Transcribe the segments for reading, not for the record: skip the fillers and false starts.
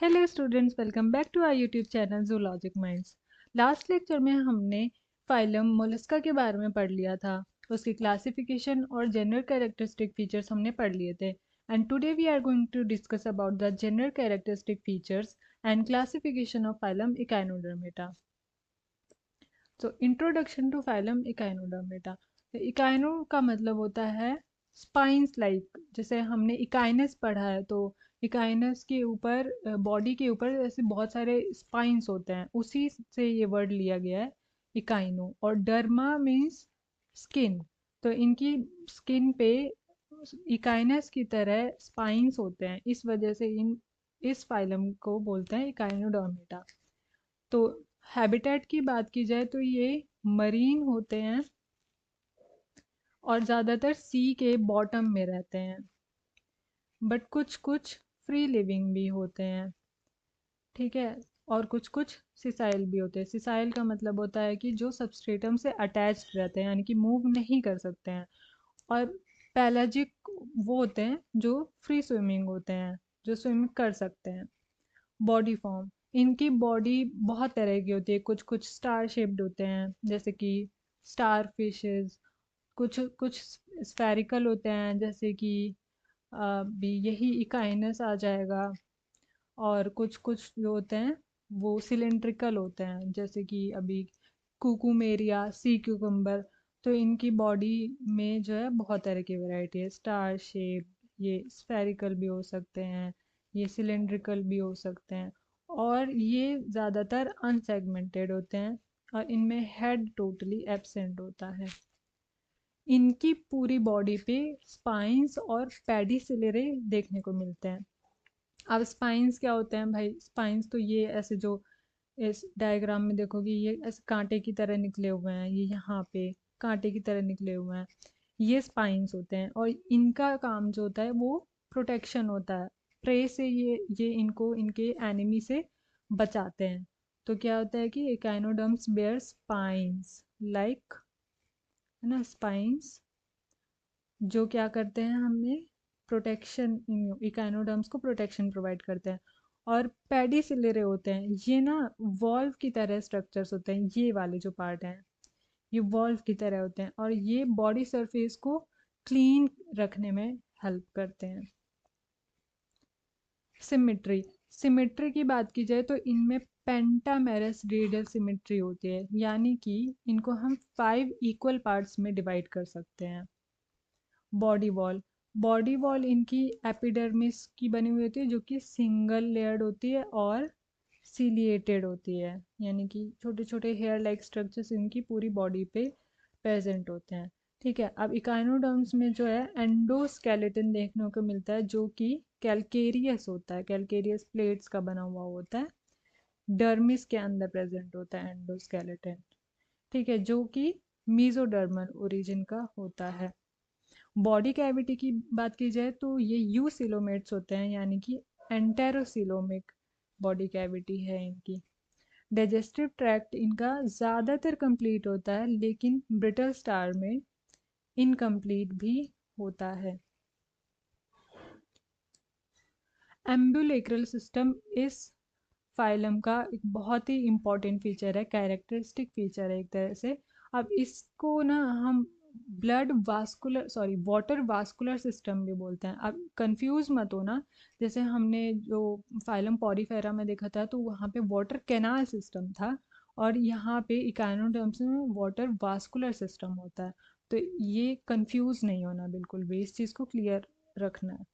Hello students, welcome back to our YouTube channel Zoologic Minds. Last lecture में हमने phylum Mollusca के बारे में पढ़ लिया था। उसकी क्लासिफिकेशन और जनरल कैरेक्टरिस्टिक फीचर्स हमने पढ़ लिए थे। And today we are going to discuss about the general characteristic features and classification of phylum echinodermata. तो introduction to phylum echinodermata. Echino का मतलब होता है स्पाइंस लाइक। जैसे हमने इकाइनस पढ़ा है, तो इकाइनस के ऊपर बॉडी के ऊपर ऐसे बहुत सारे स्पाइंस होते हैं, उसी से ये वर्ड लिया गया है इकाइनो। और डर्मा मीन्स स्किन। तो इनकी स्किन पे इकाइनस की तरह स्पाइंस होते हैं, इस वजह से इन इस फाइलम को बोलते हैं इकाइनोडर्मेटा। तो हैबिटेट की बात की जाए तो ये मरीन होते हैं और ज़्यादातर सी के बॉटम में रहते हैं, बट कुछ कुछ फ्री लिविंग भी होते हैं। ठीक है। और कुछ कुछ सिसाइल भी होते हैं। सिसाइल का मतलब होता है कि जो सबस्ट्रेटम से अटैच्ड रहते हैं, यानी कि मूव नहीं कर सकते हैं। और पैलाजिक वो होते हैं जो फ्री स्विमिंग होते हैं, जो स्विम कर सकते हैं। बॉडी फॉर्म, इनकी बॉडी बहुत तरह की होती है। कुछ कुछ स्टार शेप्ड होते हैं, जैसे कि स्टार फिशेस। कुछ कुछ स्फेरिकल होते हैं, जैसे कि भी यही इकाइनस आ जाएगा। और कुछ कुछ जो होते हैं वो सिलेंड्रिकल होते हैं, जैसे कि अभी कुकुमेरिया, सी क्यूकम्बर। तो इनकी बॉडी में जो है बहुत तरह की वैरायटी है। स्टार शेप, ये स्फेरिकल भी हो सकते हैं, ये सिलेंड्रिकल भी हो सकते हैं। और ये ज़्यादातर अनसेगमेंटेड होते हैं और इनमें हेड टोटली एब्सेंट होता है। इनकी पूरी बॉडी पे स्पाइंस और पेडिसिलरे देखने को मिलते हैं। अब स्पाइंस क्या होते हैं भाई? स्पाइंस तो ये ऐसे जो इस डायग्राम में देखोगे, ये ऐसे कांटे की तरह निकले हुए हैं, ये यहाँ पे कांटे की तरह निकले हुए हैं। ये स्पाइंस होते हैं और इनका काम जो होता है वो प्रोटेक्शन होता है। प्रे से ये इनको इनके एनिमी से बचाते हैं। तो क्या होता है कि एकाइनोडर्म्स बेयर स्पाइंस लाइक, है ना, स्पाइंस जो क्या करते हैं, हमें प्रोटेक्शन, इकाइनोडर्म्स को प्रोटेक्शन प्रोवाइड करते हैं। और पेडिसिलेरे होते हैं, ये ना वॉल्व की तरह स्ट्रक्चर्स होते हैं। ये वाले जो पार्ट हैं ये वॉल्व की तरह होते हैं और ये बॉडी सरफेस को क्लीन रखने में हेल्प करते हैं। सिमेट्री, सिमेट्री की बात की जाए तो इनमें पेंटामेरस रेडियल सिमेट्री होती है, यानी कि इनको हम 5 इक्वल पार्ट्स में डिवाइड कर सकते हैं। बॉडी वॉल, बॉडी वॉल इनकी एपिडर्मिस की बनी हुई होती है, जो कि सिंगल लेयर्ड होती है और सिलिएटेड होती है, यानी कि छोटे छोटे हेयर लाइक स्ट्रक्चर्स इनकी पूरी बॉडी पे प्रेजेंट होते हैं। ठीक है। अब इकाइनोडर्म्स में जो है एंडोस्केलेटन देखने को मिलता है, जो कि कैलकेरियस होता है, कैलकेरियस प्लेट्स का बना हुआ होता है। डर्मिस के अंदर प्रेजेंट होता है एंडोस्केलेटन। ठीक है, जो कि मीजोडर्मल ओरिजिन का होता है। बॉडी कैविटी की बात की जाए तो ये यू सिलोमेट्स होते हैं, यानी कि एंटेरोसिलोमिक बॉडी कैविटी है इनकी। डाइजेस्टिव ट्रैक्ट इनका ज़्यादातर कंप्लीट होता है, लेकिन ब्रिटल स्टार में इनकम्प्लीट भी होता है। एम्बुलेक्रल सिस्टम इस फाइलम का एक बहुत ही इम्पॉर्टेंट फीचर है, कैरेक्टरिस्टिक फीचर है एक तरह से। अब इसको ना हम blood vascular, sorry, water vascular system भी बोलते हैं। अब कंफ्यूज मत होना, जैसे हमने जो फाइलम पॉरीफेरा में देखा था तो वहाँ पे वाटर कैनाल सिस्टम था, और यहाँ पे इकाइनोडर्म्स में वाटर वास्कुलर सिस्टम होता है। तो ये कंफ्यूज नहीं होना बिल्कुल भी, इस चीज़ को क्लियर रखना है।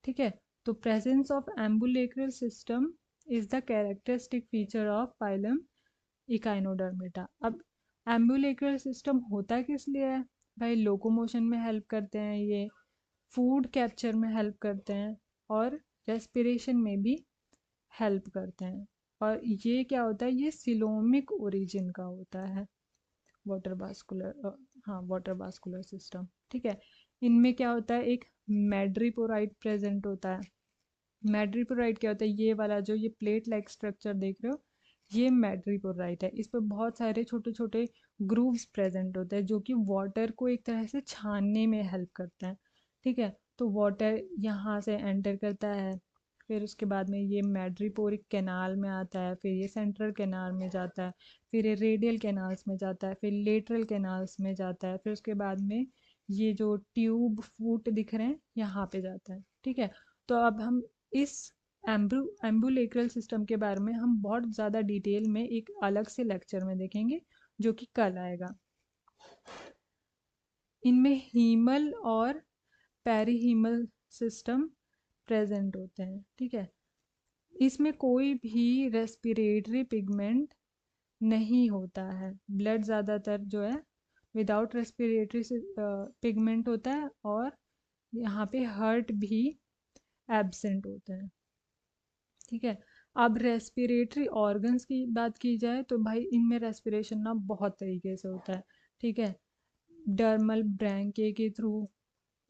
ठीक है। तो presence of ambulacral system is the characteristic feature of phylum Echinodermata. अब एम्बुलेक्रल सिस्टम होता किस लिए है भाई? लोकोमोशन में हेल्प करते हैं ये, फूड कैप्चर में हेल्प करते हैं, और रेस्पिरेशन में भी हेल्प करते हैं। और ये क्या होता है? ये सिलोमिक ओरिजिन का होता है, वाटर वास्कुलर, हाँ, वाटर वास्कुलर सिस्टम। ठीक है। इनमें क्या होता है? एक मैड्रिपोराइट प्रेजेंट होता है। मैड्रिपोराइट क्या होता है? ये वाला जो ये प्लेट लाइक स्ट्रक्चर देख रहे हो, ये मैड्रिपोराइट है। इस पर बहुत सारे छोटे छोटे ग्रूव्स प्रेजेंट होते हैं, जो कि वाटर को एक तरह से छानने में हेल्प करते हैं। ठीक है। तो वाटर यहाँ से एंटर करता है फिर उसके बाद में ये मैड्रिपोरिक कैनाल में आता है, फिर ये सेंट्रल कैनाल में जाता है, फिर ये रेडियल कैनाल्स में जाता है, फिर लेटरल कैनाल्स में जाता है, फिर उसके बाद में ये जो ट्यूब फूट दिख रहे हैं यहाँ पे जाता है। ठीक है, तो अब हम इस एम्बुलेक्रल सिस्टम के बारे में हम बहुत ज़्यादा डिटेल में एक अलग से लेक्चर में देखेंगे जो कि कल आएगा। इनमें हीमल और पेरीहीमल सिस्टम प्रेजेंट होते हैं। ठीक है, इसमें कोई भी रेस्पिरेटरी पिगमेंट नहीं होता है। ब्लड ज़्यादातर जो है विदाउट रेस्पिरेटरी पिगमेंट होता है, और यहाँ पे हार्ट भी एब्सेंट होता है। ठीक है, अब रेस्पिरेटरी ऑर्गन्स की बात की जाए तो भाई इनमें रेस्पिरेशन ना बहुत तरीके से होता है। ठीक है, डर्मल ब्रैंके के थ्रू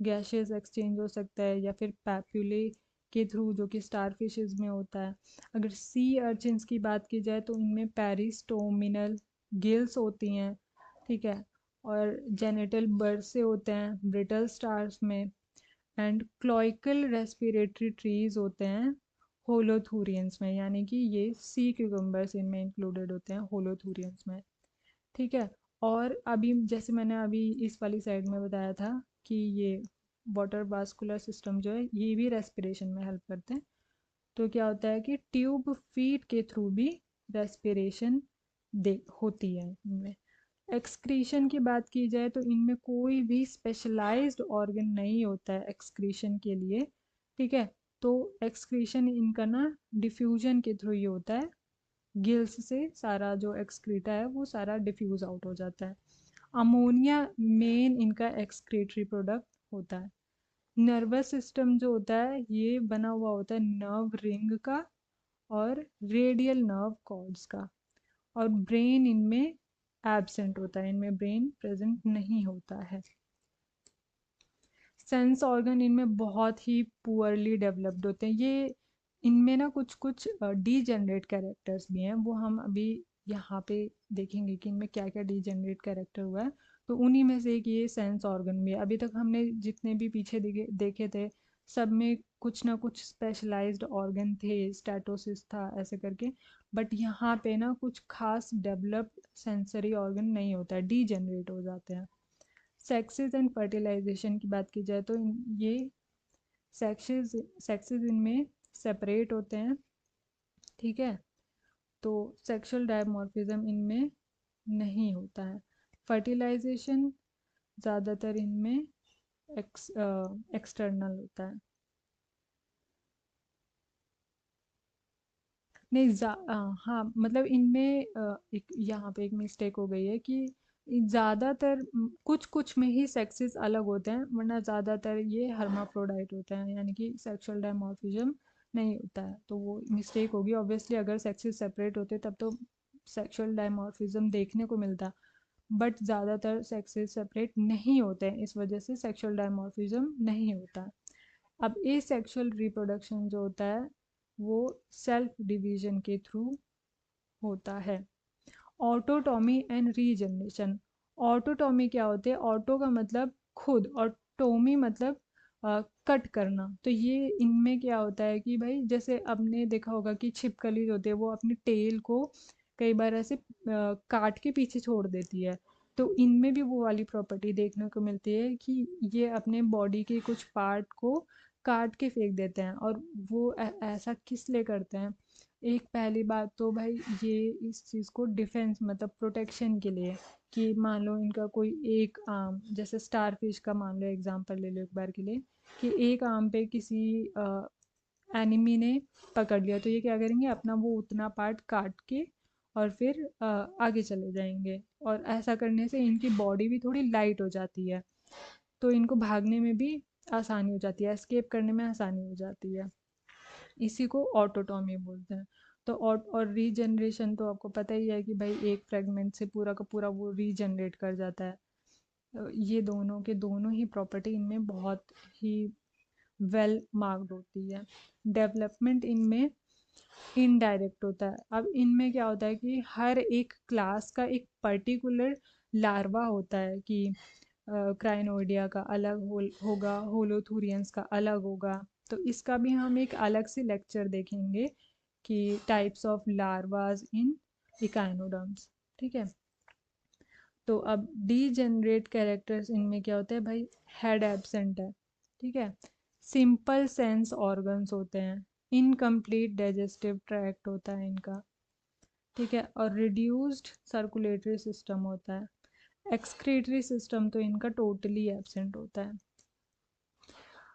गैसेस एक्सचेंज हो सकता है, या फिर पैप्यूले के थ्रू जो कि स्टार फिशेज में होता है। अगर सी अर्चिन्स की बात की जाए तो इनमें पेरिस्टोमिनल गिल्स होती हैं। ठीक है, और जेनिटल बर्ड से होते हैं ब्रिटल स्टार्स में। एंड क्लोइकल रेस्पिरेटरी ट्रीज होते हैं होलोथूरियंस में, यानी कि ये सी क्यूकम्बर्स इनमें इंक्लूडेड होते हैं होलोथूरियंस में। ठीक है, और अभी जैसे मैंने अभी इस वाली साइड में बताया था कि ये वाटर वास्कुलर सिस्टम जो है ये भी रेस्पिरेशन में हेल्प करते हैं। तो क्या होता है कि ट्यूब फीट के थ्रू भी रेस्पिरेशन दे होती है इनमें। एक्सक्रीशन की बात की जाए तो इनमें कोई भी स्पेशलाइज्ड ऑर्गन नहीं होता है एक्सक्रीशन के लिए। ठीक है, तो एक्सक्रीशन इनका ना डिफ्यूजन के थ्रू ही होता है। गिल्स से सारा जो एक्सक्रीटा है वो सारा डिफ्यूज आउट हो जाता है। अमोनिया मेन इनका एक्सक्रीटरी प्रोडक्ट होता है। नर्वस सिस्टम जो होता है ये बना हुआ होता है नर्व रिंग का और रेडियल नर्व कॉर्ड्स का। और ब्रेन इनमें एब्सेंट होता है, इनमें ब्रेन प्रेजेंट नहीं होता है। सेंस ऑर्गन इनमें बहुत ही पुअरली डेवलप्ड होते हैं। ये इनमें ना कुछ कुछ डीजेनरेट कैरेक्टर्स भी हैं, वो हम अभी यहाँ पे देखेंगे कि इनमें क्या क्या डीजेनरेट कैरेक्टर हुआ है। तो उन्हीं में से एक ये सेंस ऑर्गन भी है। अभी तक हमने जितने भी पीछे देखे थे सब में कुछ ना कुछ स्पेशलाइज्ड ऑर्गन थे, स्टैटोसिस था ऐसे करके। बट यहाँ पे ना कुछ खास डेवलप्ड सेंसरी ऑर्गन नहीं होता है, डीजेनरेट हो जाते हैं। सेक्सेस एंड फर्टिलाइजेशन की बात की जाए तो ये सेक्सेस इनमें सेपरेट होते हैं। ठीक है, तो सेक्सुअल डायमॉर्फिज्म इनमें नहीं होता है। फर्टिलाइजेशन ज़्यादातर इनमें एक्सटर्नल होता है। नहीं हाँ, मतलब इनमें एक यहाँ पे एक मिस्टेक हो गई है कि ज़्यादातर कुछ कुछ में ही सेक्सेस अलग होते हैं, वरना ज़्यादातर ये हर्माफ्रोडाइट होते हैं, यानी कि सेक्सुअल डायमॉर्फिज्म नहीं होता है। तो वो मिस्टेक होगी। ऑब्वियसली अगर सेक्सेस सेपरेट होते तब तो सेक्सुअल डायमॉर्फिज्म देखने को मिलता, बट ज़्यादातर सेक्सेस सेपरेट नहीं होते हैं, इस वजह से सेक्सुअल डायमॉर्फिज्म नहीं होता। अब ए सेक्सुअल रिप्रोडक्शन जो होता है वो सेल्फ डिवीजन के थ्रू होता है। Autotomy and regeneration. ऑटोटॉमी क्या होते हैं? ऑटो का मतलब खुद और टोमी मतलब कट करना। तो ये इनमें क्या होता है कि भाई जैसे आपने देखा होगा कि छिपकली होती है वो अपनी टेल को कई बार ऐसे काट के पीछे छोड़ देती है। तो इनमें भी वो वाली प्रॉपर्टी देखने को मिलती है कि ये अपने बॉडी के कुछ पार्ट को काट के फेंक देते हैं। और वो ऐसा किस लिए करते हैं? एक पहली बात तो भाई ये इस चीज़ को डिफेंस मतलब प्रोटेक्शन के लिए, कि मान लो इनका कोई एक आर्म, जैसे स्टार फिश का मान लो एग्जांपल ले लो एक बार के लिए, कि एक आर्म पे किसी एनिमी ने पकड़ लिया, तो ये क्या करेंगे अपना वो उतना पार्ट काट के और फिर आगे चले जाएंगे। और ऐसा करने से इनकी बॉडी भी थोड़ी लाइट हो जाती है, तो इनको भागने में भी आसानी हो जाती है, एस्केप करने में आसानी हो जाती है। इसी को ऑटोटॉमी बोलते हैं। तो और रीजनरेशन तो आपको पता ही है कि भाई एक फ्रेगमेंट से पूरा का पूरा वो रीजनरेट कर जाता है। ये दोनों के दोनों ही प्रॉपर्टी इनमें बहुत ही वेल मार्क्ड होती है। डेवलपमेंट इनमें इनडायरेक्ट होता है। अब इनमें क्या होता है कि हर एक क्लास का एक पर्टिकुलर लार्वा होता है, कि क्राइनोइडिया का अलग होगा, होलोथूरियंस का अलग होगा, तो इसका भी हम एक अलग से लेक्चर देखेंगे कि टाइप्स ऑफ लार्वाज इन इकाइनोडर्म्स। ठीक है, तो अब डीजेनरेट कैरेक्टर्स इनमें क्या होता है भाई, हेड एब्सेंट है, ठीक है, सिंपल सेंस ऑर्गन्स होते हैं, इनकम्प्लीट डाइजेस्टिव ट्रैक्ट होता है इनका, ठीक है, और रिड्यूस्ड सर्कुलेटरी सिस्टम होता है, एक्सक्रीटरी सिस्टम तो इनका टोटली एब्सेंट होता है।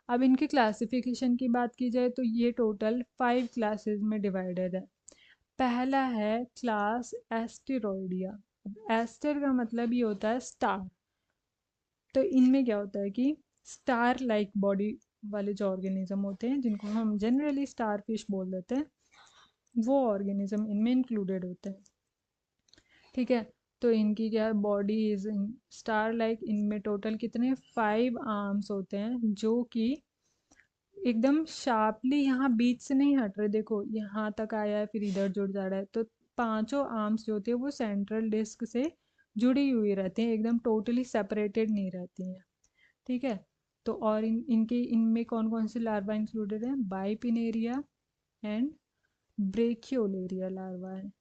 अब इनकी क्लासिफिकेशन की बात की जाए तो ये टोटल 5 क्लासेस में डिवाइडेड है। पहला है क्लास एस्टेरॉइडिया। एस्टर का मतलब ये होता है स्टार, तो इनमें क्या होता है कि स्टार लाइक बॉडी वाले जो ऑर्गेनिज्म होते हैं जिनको हम जनरली स्टार फिश बोल देते हैं, वो ऑर्गेनिज्म इनमें इंक्लूडेड होते हैं। ठीक है, तो इनकी क्या है, बॉडी इज स्टार लाइक। इनमें टोटल कितने 5 आर्म्स होते हैं जो कि एकदम शार्पली यहाँ बीच से नहीं हट रहे, देखो यहाँ तक आया है फिर इधर जुड़ जा रहा है, तो पांचों आर्म्स जो होती है वो सेंट्रल डिस्क से जुड़ी हुई रहती हैं, एकदम टोटली सेपरेटेड नहीं रहती हैं। ठीक है, तो और इनके इनमें कौन कौन से लार्वा इंक्लूडेड हैं, बाइपिनेरिया एंड ब्रेकियोलेरिया लार्वा है,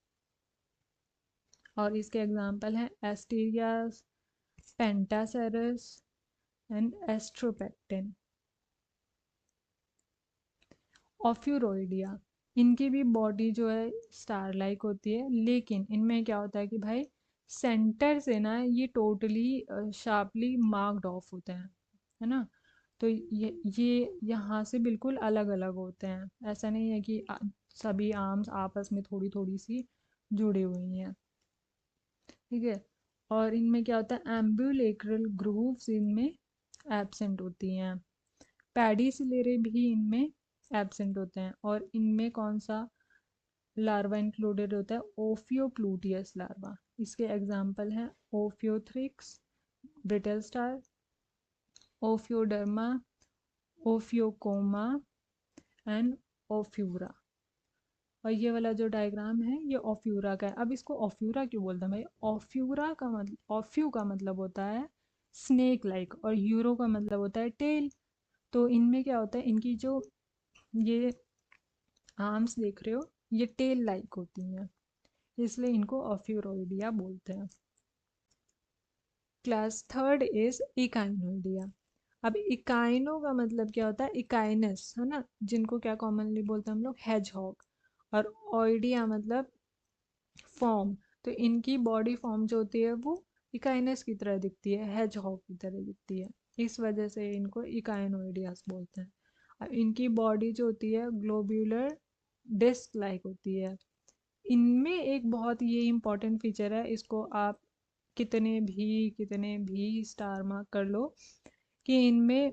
और इसके एग्जाम्पल हैं एस्टीरिया, पेंटासेरस एंड एस्ट्रोपेक्टिन। ऑफ्यूरोइडिया, इनकी भी बॉडी जो है स्टार लाइक होती है, लेकिन इनमें क्या होता है कि भाई सेंटर से ना ये टोटली शार्पली मार्क्ड ऑफ होते हैं, है ना, तो ये यहाँ से बिल्कुल अलग अलग होते हैं, ऐसा नहीं है कि सभी आर्म्स आपस में थोड़ी थोड़ी सी जुड़ी हुई हैं। ठीक है, और इनमें क्या होता है, एम्ब्यूलेक्रल ग्रूव्स इनमें एब्सेंट होती हैं, पैडीसिलेरे भी इनमें एब्सेंट होते हैं, और इनमें कौन सा लार्वा इंक्लूडेड होता है, ओफियोप्लूटियस लार्वा। इसके एग्जाम्पल हैं ओफियोथ्रिक्स, ब्रिटल स्टार, ओफियोडर्मा, ओफियोकोमा एंड ओफ्यूरा। और ये वाला जो डायग्राम है ये ओफ्यूरा का है। अब इसको ओफ्यूरा क्यों बोलते हैं भाई, ओफ्यूरा का मतलब, ओफ्यू का मतलब होता है स्नेक लाइक, और यूरो का मतलब होता है टेल। तो इनमें क्या होता है, इनकी जो ये आर्म्स देख रहे हो ये टेल लाइक होती हैं, इसलिए इनको ऑफ्यूरोइडिया बोलते हैं। Class third is Echinoidea. अब इकाइनो का मतलब क्या होता है, इकाइनस है ना, जिनको क्या कॉमनली बोलते हैं हम लोग, हेजहॉग, और ओइडिया मतलब फॉर्म। तो इनकी बॉडी फॉर्म जो होती है वो इकाइनस की तरह दिखती है, हेजहॉग की तरह दिखती है, इस वजह से इनको इकाइनोइडियास बोलते हैं। अब इनकी बॉडी जो होती है ग्लोब्यूलर डिस्क लाइक होती है। इनमें एक बहुत ये इंपॉर्टेंट फीचर है, इसको आप कितने भी स्टार मार्क कर लो, कि इनमें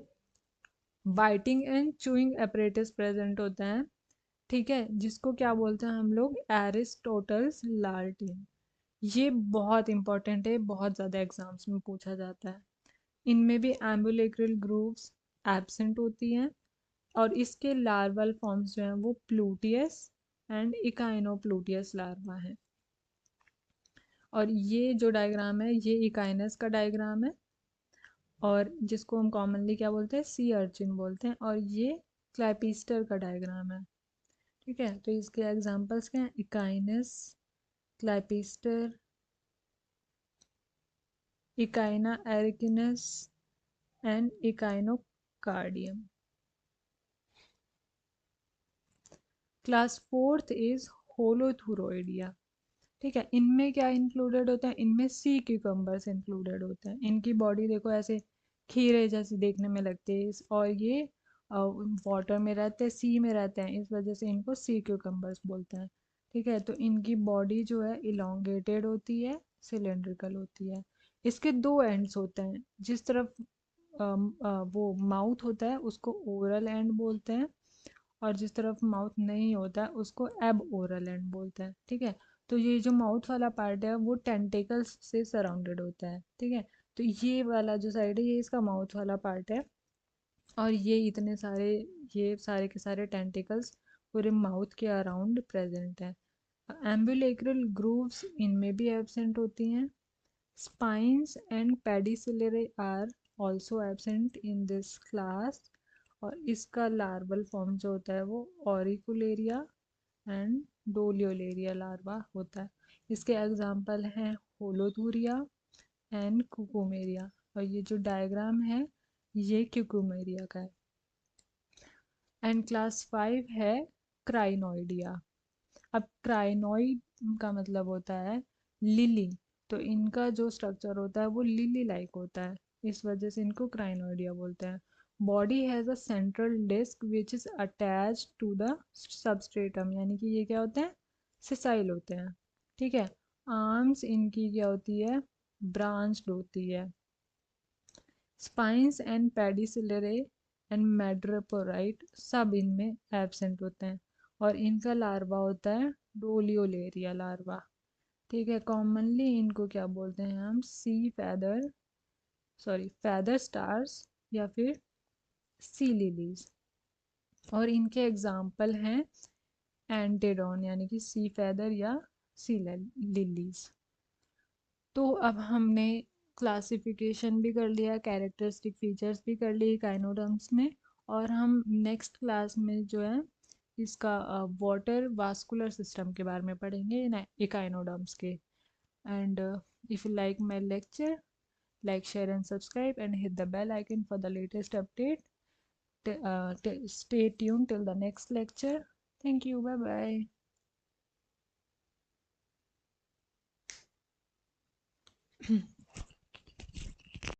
biting and chewing apparatus present होता है, ठीक है, जिसको क्या बोलते हैं हम लोग, एरिस्टोटल्स लार्टिन। ये बहुत इंपॉर्टेंट है, बहुत ज़्यादा एग्जाम्स में पूछा जाता है। इनमें भी एम्बुलेक्रल ग्रूव्स एब्सेंट होती हैं, और इसके लार्वल फॉर्म्स जो हैं वो प्लूटियस एंड इकाइनोप्लूटियस लार्वा है। और ये जो डायग्राम है ये इकाइनस का डायग्राम है, और जिसको हम कॉमनली क्या बोलते हैं, सी अर्चिन बोलते हैं, और ये क्लैपिस्टर का डायग्राम है। ठीक है, तो इसके एग्जांपल्स क्या हैं, Echinus, Clypeaster, Echinarachnius and Echinocardium. Class fourth is Holothuroidea. ठीक है, इनमें क्या इंक्लूडेड होता है, इनमें सी क्यूकम्बर्स इंक्लूडेड होते हैं। इनकी बॉडी देखो ऐसे खीरे जैसी देखने में लगती है, और ये वाटर में रहते हैं, सी में रहते हैं, इस वजह से इनको सी क्यूकम्बर्स बोलते हैं। ठीक है, तो इनकी बॉडी जो है इलोंगेटेड होती है, सिलेंड्रिकल होती है। इसके दो एंड्स होते हैं, जिस तरफ वो माउथ होता है उसको ओरल एंड बोलते हैं, और जिस तरफ माउथ नहीं होता है उसको एब ओरल एंड बोलते हैं। ठीक है, तो ये जो माउथ वाला पार्ट है वो टेंटिकल्स से सराउंडेड होता है। ठीक है, तो ये वाला जो साइड है ये इसका माउथ वाला पार्ट है, और ये सारे के सारे टेंटिकल्स पूरे माउथ के अराउंड प्रेजेंट है। एम्बुलेक्रल ग्रूव्स इनमें भी एब्सेंट होती हैं। Spines and pedicellariae are also absent in this class, और इसका लार्वल फॉर्म जो होता है वो ऑरिकुलेरिया एंड डोलियोलेरिया लार्वा होता है। इसके एग्जाम्पल हैं होलोथूरिया एंड कुकुमेरिया। और ये जो डायग्राम है ये क्यूकुमेरिया का है। एंड क्लास 5 है क्राइनोइडिया। अब क्राइनोइड का मतलब होता है लिली, तो इनका जो स्ट्रक्चर होता है वो लिली लाइक होता है, इस वजह से इनको क्राइनोइडिया बोलते हैं। Body has a central disc which is attach to the substratum, यानी कि ये क्या होते हैं, सिसाइल होते हैं। ठीक है। आर्म्स इनकी क्या होती है, ब्रांच्ड होती है। स्पाइंस एंड पेडिसिलरे एंड मैड्रेपोराइट सब इनमें एब्सेंट होते हैं। और इनका लार्वा होता है डोलियोलेरिया लार्वा। ठीक है। कॉमनली इनको क्या बोलते हैं हम, सी फैदर, सॉरी फैदर स्टार्स या फिर सी लिलीज। और इनके एग्जाम्पल हैं एंटेडॉन यानी कि सी फैदर या सी लिलीज। तो अब हमने क्लासिफिकेशन भी कर लिया, कैरेक्टरिस्टिक फीचर्स भी कर लिए काइनोडर्म्स में। और हम नेक्स्ट क्लास में जो है इसका वाटर वास्कुलर सिस्टम के बारे में पढ़ेंगे इकाइनोडर्म्स के। And if you like my lecture, like, share and subscribe and hit the bell icon for the latest update. Stay tuned till the next lecture. Thank you. Bye bye.